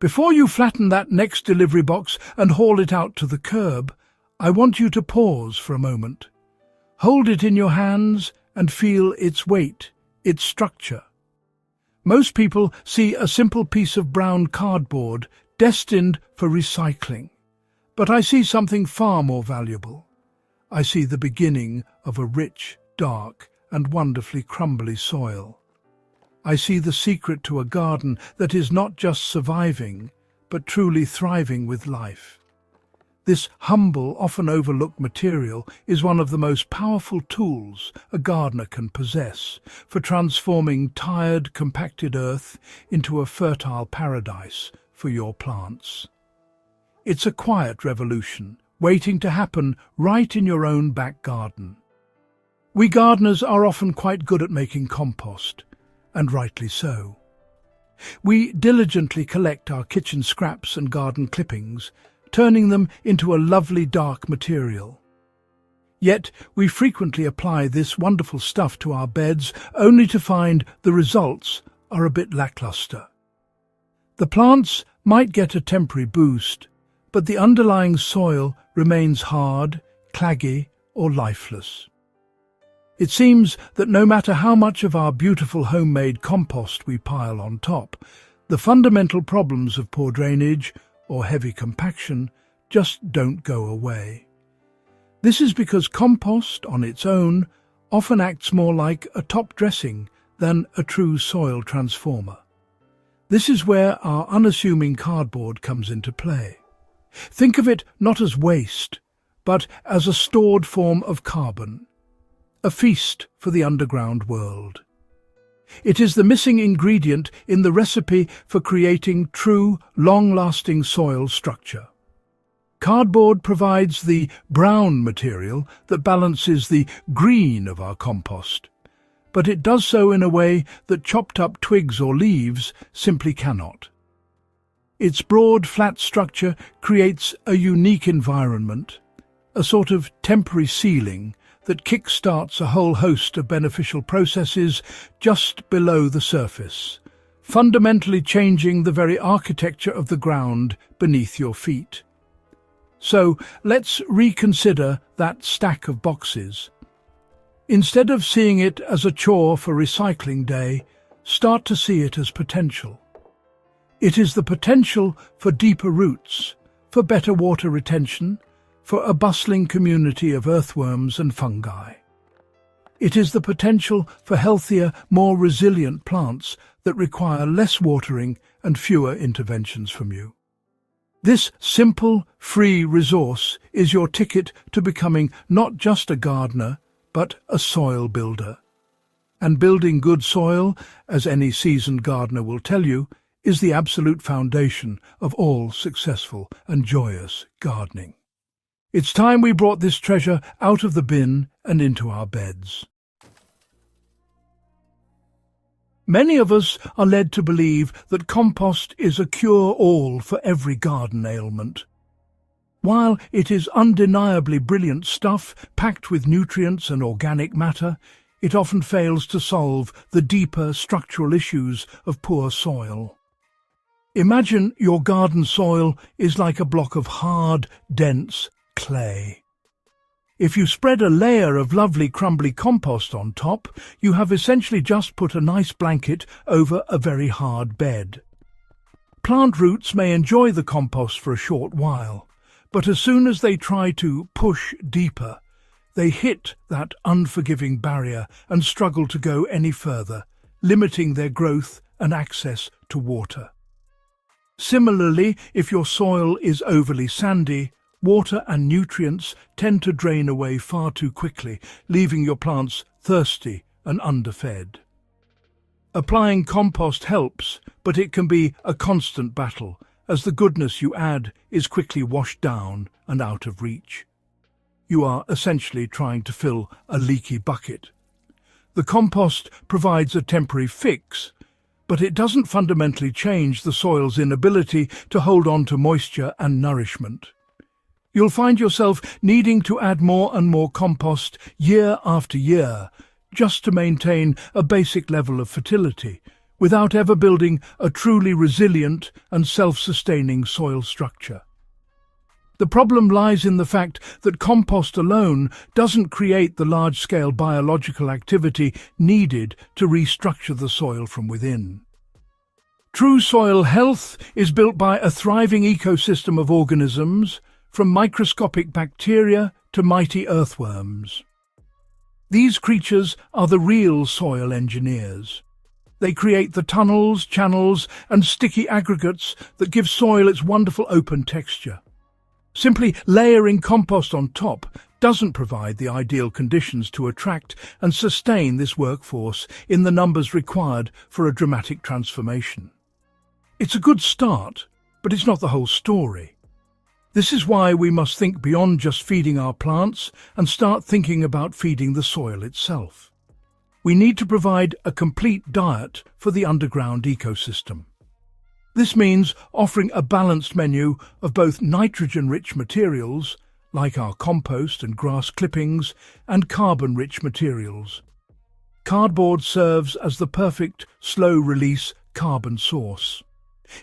Before you flatten that next delivery box and haul it out to the curb, I want you to pause for a moment. Hold it in your hands and feel its weight, its structure. Most people see a simple piece of brown cardboard destined for recycling. But I see something far more valuable. I see the beginning of a rich, dark, and wonderfully crumbly soil. I see the secret to a garden that is not just surviving, but truly thriving with life. This humble, often overlooked material is one of the most powerful tools a gardener can possess for transforming tired, compacted earth into a fertile paradise for your plants. It's a quiet revolution, waiting to happen right in your own back garden. We gardeners are often quite good at making compost, and rightly so. We diligently collect our kitchen scraps and garden clippings, turning them into a lovely dark material. Yet we frequently apply this wonderful stuff to our beds only to find the results are a bit lackluster. The plants might get a temporary boost, but the underlying soil remains hard, claggy, or lifeless. It seems that no matter how much of our beautiful homemade compost we pile on top, the fundamental problems of poor drainage or heavy compaction just don't go away. This is because compost on its own often acts more like a top dressing than a true soil transformer. This is where our unassuming cardboard comes into play. Think of it not as waste, but as a stored form of carbon, a feast for the underground world. It is the missing ingredient in the recipe for creating true, long-lasting soil structure. Cardboard provides the brown material that balances the green of our compost, but it does so in a way that chopped-up twigs or leaves simply cannot. Its broad, flat structure creates a unique environment, a sort of temporary ceiling that kick-starts a whole host of beneficial processes just below the surface, fundamentally changing the very architecture of the ground beneath your feet. So let's reconsider that stack of boxes. Instead of seeing it as a chore for recycling day, start to see it as potential. It is the potential for deeper roots, for better water retention, for a bustling community of earthworms and fungi. It is the potential for healthier, more resilient plants that require less watering and fewer interventions from you. This simple, free resource is your ticket to becoming not just a gardener, but a soil builder. And building good soil, as any seasoned gardener will tell you, is the absolute foundation of all successful and joyous gardening. It's time we brought this treasure out of the bin and into our beds. Many of us are led to believe that compost is a cure-all for every garden ailment. While it is undeniably brilliant stuff, packed with nutrients and organic matter, it often fails to solve the deeper structural issues of poor soil. Imagine your garden soil is like a block of hard, dense clay. If you spread a layer of lovely crumbly compost on top, you have essentially just put a nice blanket over a very hard bed. Plant roots may enjoy the compost for a short while, but as soon as they try to push deeper, they hit that unforgiving barrier and struggle to go any further, limiting their growth and access to water. Similarly, if your soil is overly sandy, water and nutrients tend to drain away far too quickly, leaving your plants thirsty and underfed. Applying compost helps, but it can be a constant battle, as the goodness you add is quickly washed down and out of reach. You are essentially trying to fill a leaky bucket. The compost provides a temporary fix, but it doesn't fundamentally change the soil's inability to hold on to moisture and nourishment. You'll find yourself needing to add more and more compost year after year just to maintain a basic level of fertility, without ever building a truly resilient and self-sustaining soil structure. The problem lies in the fact that compost alone doesn't create the large-scale biological activity needed to restructure the soil from within. True soil health is built by a thriving ecosystem of organisms, from microscopic bacteria to mighty earthworms. These creatures are the real soil engineers. They create the tunnels, channels, and sticky aggregates that give soil its wonderful open texture. Simply layering compost on top doesn't provide the ideal conditions to attract and sustain this workforce in the numbers required for a dramatic transformation. It's a good start, but it's not the whole story. This is why we must think beyond just feeding our plants and start thinking about feeding the soil itself. We need to provide a complete diet for the underground ecosystem. This means offering a balanced menu of both nitrogen-rich materials, like our compost and grass clippings, and carbon-rich materials. Cardboard serves as the perfect slow-release carbon source.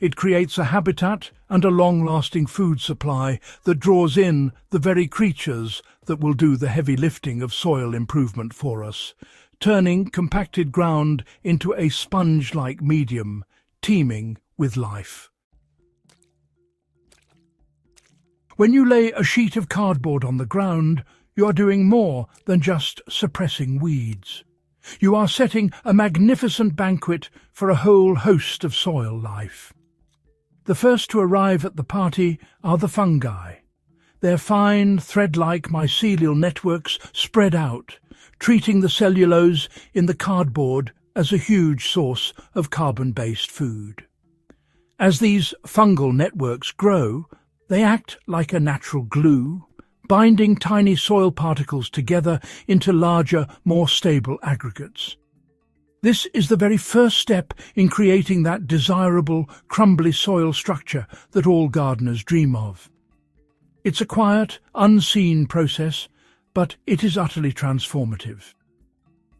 It creates a habitat and a long-lasting food supply that draws in the very creatures that will do the heavy lifting of soil improvement for us, turning compacted ground into a sponge-like medium, teeming with life. When you lay a sheet of cardboard on the ground, you are doing more than just suppressing weeds. You are setting a magnificent banquet for a whole host of soil life. The first to arrive at the party are the fungi. Their fine, thread-like mycelial networks spread out, treating the cellulose in the cardboard as a huge source of carbon-based food. As these fungal networks grow, they act like a natural glue, binding tiny soil particles together into larger, more stable aggregates. This is the very first step in creating that desirable, crumbly soil structure that all gardeners dream of. It's a quiet, unseen process, but it is utterly transformative.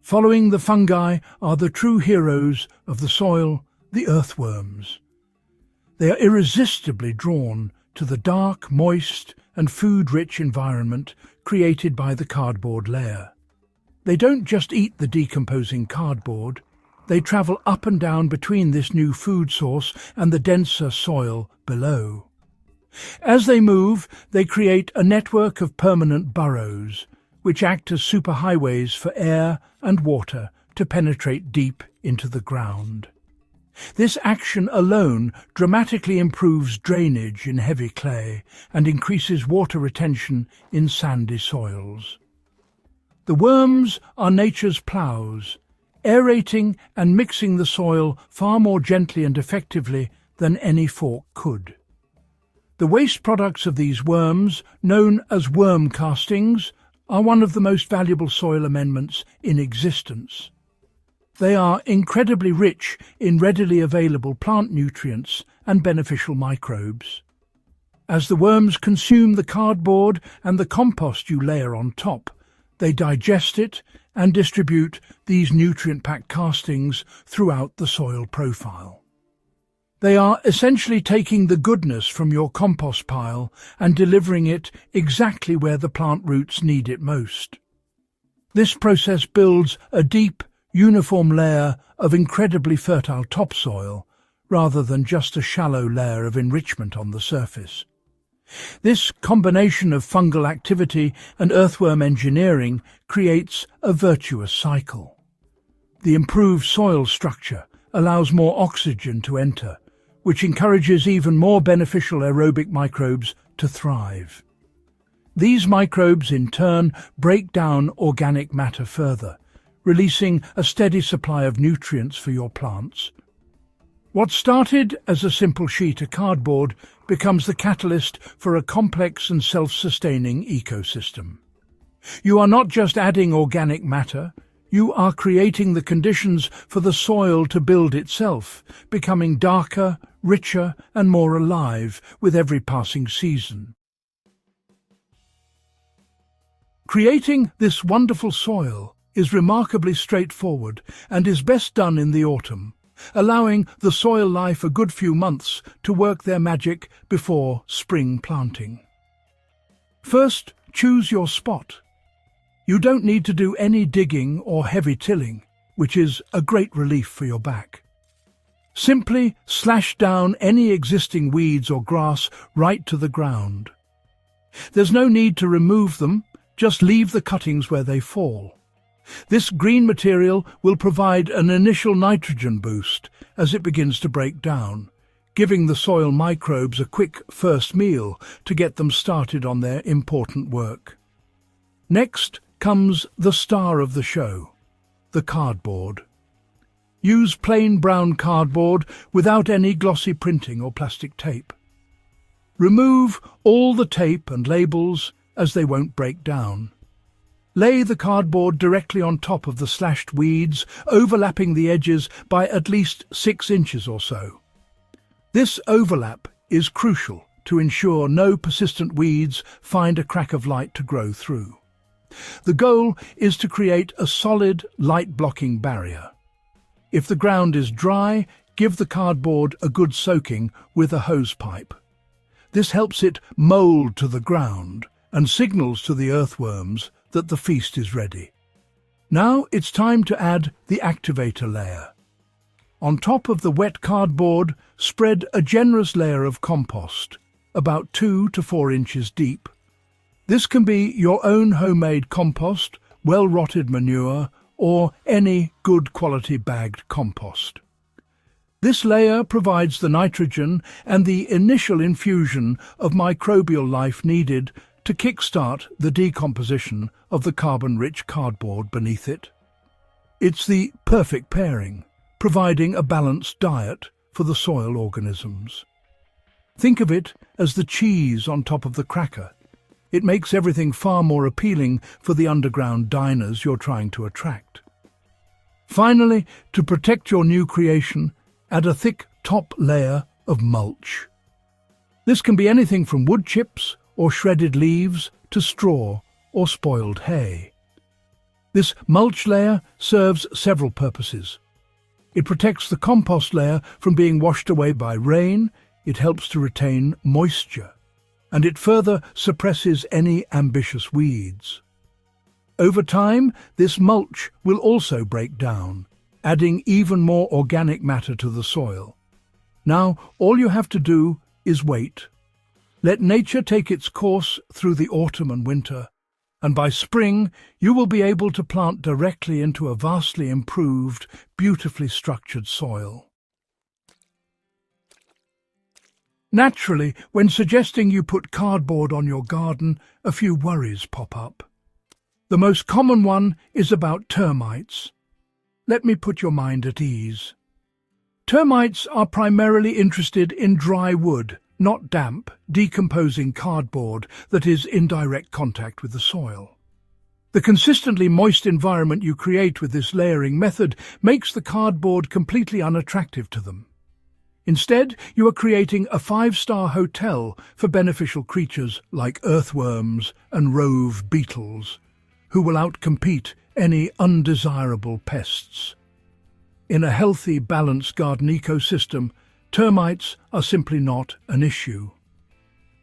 Following the fungi are the true heroes of the soil, the earthworms. They are irresistibly drawn to the dark, moist, and food-rich environment created by the cardboard layer. They don't just eat the decomposing cardboard, they travel up and down between this new food source and the denser soil below. As they move, they create a network of permanent burrows, which act as superhighways for air and water to penetrate deep into the ground. This action alone dramatically improves drainage in heavy clay and increases water retention in sandy soils. The worms are nature's ploughs, aerating and mixing the soil far more gently and effectively than any fork could. The waste products of these worms, known as worm castings, are one of the most valuable soil amendments in existence. They are incredibly rich in readily available plant nutrients and beneficial microbes. As the worms consume the cardboard and the compost you layer on top, they digest it and distribute these nutrient-packed castings throughout the soil profile. They are essentially taking the goodness from your compost pile and delivering it exactly where the plant roots need it most. This process builds a deep, uniform layer of incredibly fertile topsoil, rather than just a shallow layer of enrichment on the surface. This combination of fungal activity and earthworm engineering creates a virtuous cycle. The improved soil structure allows more oxygen to enter, which encourages even more beneficial aerobic microbes to thrive. These microbes, in turn, break down organic matter further, releasing a steady supply of nutrients for your plants. What started as a simple sheet of cardboard becomes the catalyst for a complex and self-sustaining ecosystem. You are not just adding organic matter, you are creating the conditions for the soil to build itself, becoming darker, richer, and more alive with every passing season. Creating this wonderful soil is remarkably straightforward and is best done in the autumn, allowing the soil life a good few months to work their magic before spring planting. First, choose your spot. You don't need to do any digging or heavy tilling, which is a great relief for your back. Simply slash down any existing weeds or grass right to the ground. There's no need to remove them, just leave the cuttings where they fall. This green material will provide an initial nitrogen boost as it begins to break down, giving the soil microbes a quick first meal to get them started on their important work. Next comes the star of the show, the cardboard. Use plain brown cardboard without any glossy printing or plastic tape. Remove all the tape and labels as they won't break down. Lay the cardboard directly on top of the slashed weeds, overlapping the edges by at least 6 inches or so. This overlap is crucial to ensure no persistent weeds find a crack of light to grow through. The goal is to create a solid, light-blocking barrier. If the ground is dry, give the cardboard a good soaking with a hose pipe. This helps it mould to the ground and signals to the earthworms that the feast is ready. Now it's time to add the activator layer. On top of the wet cardboard, spread a generous layer of compost, about 2 to 4 inches deep. This can be your own homemade compost, well-rotted manure, or any good quality bagged compost. This layer provides the nitrogen and the initial infusion of microbial life needed to kickstart the decomposition of the carbon-rich cardboard beneath it. It's the perfect pairing, providing a balanced diet for the soil organisms. Think of it as the cheese on top of the cracker. It makes everything far more appealing for the underground diners you're trying to attract. Finally, to protect your new creation, add a thick top layer of mulch. This can be anything from wood chips or shredded leaves to straw or spoiled hay. This mulch layer serves several purposes. It protects the compost layer from being washed away by rain, it helps to retain moisture, and it further suppresses any ambitious weeds. Over time, this mulch will also break down, adding even more organic matter to the soil. Now, all you have to do is wait. Let nature take its course through the autumn and winter, and by spring you will be able to plant directly into a vastly improved, beautifully structured soil. Naturally, when suggesting you put cardboard on your garden, a few worries pop up. The most common one is about termites. Let me put your mind at ease. Termites are primarily interested in dry wood, not damp, decomposing cardboard that is in direct contact with the soil. The consistently moist environment you create with this layering method makes the cardboard completely unattractive to them. Instead, you are creating a 5-star hotel for beneficial creatures like earthworms and rove beetles, who will outcompete any undesirable pests. In a healthy, balanced garden ecosystem, termites are simply not an issue.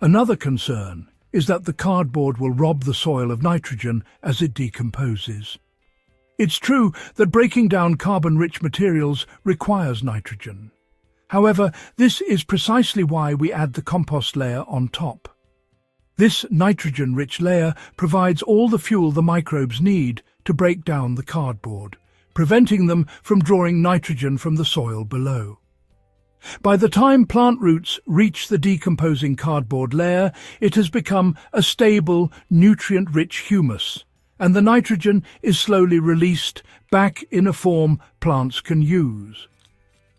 Another concern is that the cardboard will rob the soil of nitrogen as it decomposes. It's true that breaking down carbon-rich materials requires nitrogen. However, this is precisely why we add the compost layer on top. This nitrogen-rich layer provides all the fuel the microbes need to break down the cardboard, preventing them from drawing nitrogen from the soil below. By the time plant roots reach the decomposing cardboard layer, it has become a stable, nutrient-rich humus, and the nitrogen is slowly released back in a form plants can use.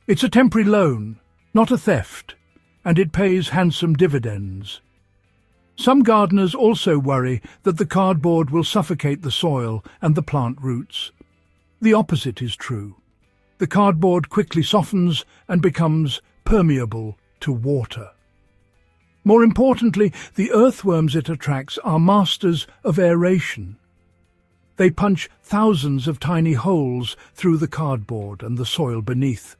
It's a temporary loan, not a theft, and it pays handsome dividends. Some gardeners also worry that the cardboard will suffocate the soil and the plant roots. The opposite is true. The cardboard quickly softens and becomes permeable to water. More importantly, the earthworms it attracts are masters of aeration. They punch thousands of tiny holes through the cardboard and the soil beneath,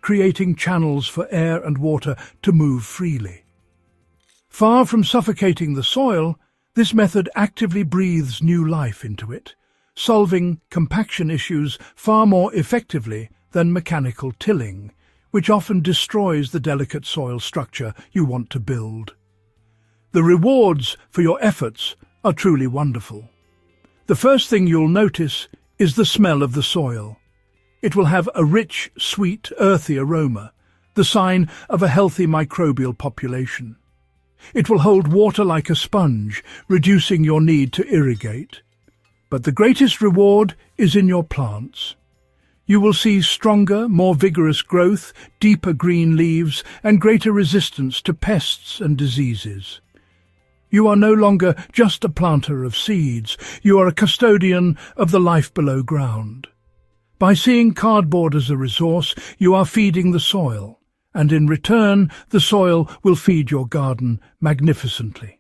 creating channels for air and water to move freely. Far from suffocating the soil, this method actively breathes new life into it, solving compaction issues far more effectively than mechanical tilling, which often destroys the delicate soil structure you want to build. The rewards for your efforts are truly wonderful. The first thing you'll notice is the smell of the soil. It will have a rich, sweet, earthy aroma, the sign of a healthy microbial population. It will hold water like a sponge, reducing your need to irrigate. But the greatest reward is in your plants. You will see stronger, more vigorous growth, deeper green leaves, and greater resistance to pests and diseases. You are no longer just a planter of seeds, you are a custodian of the life below ground. By seeing cardboard as a resource, you are feeding the soil, and in return, the soil will feed your garden magnificently.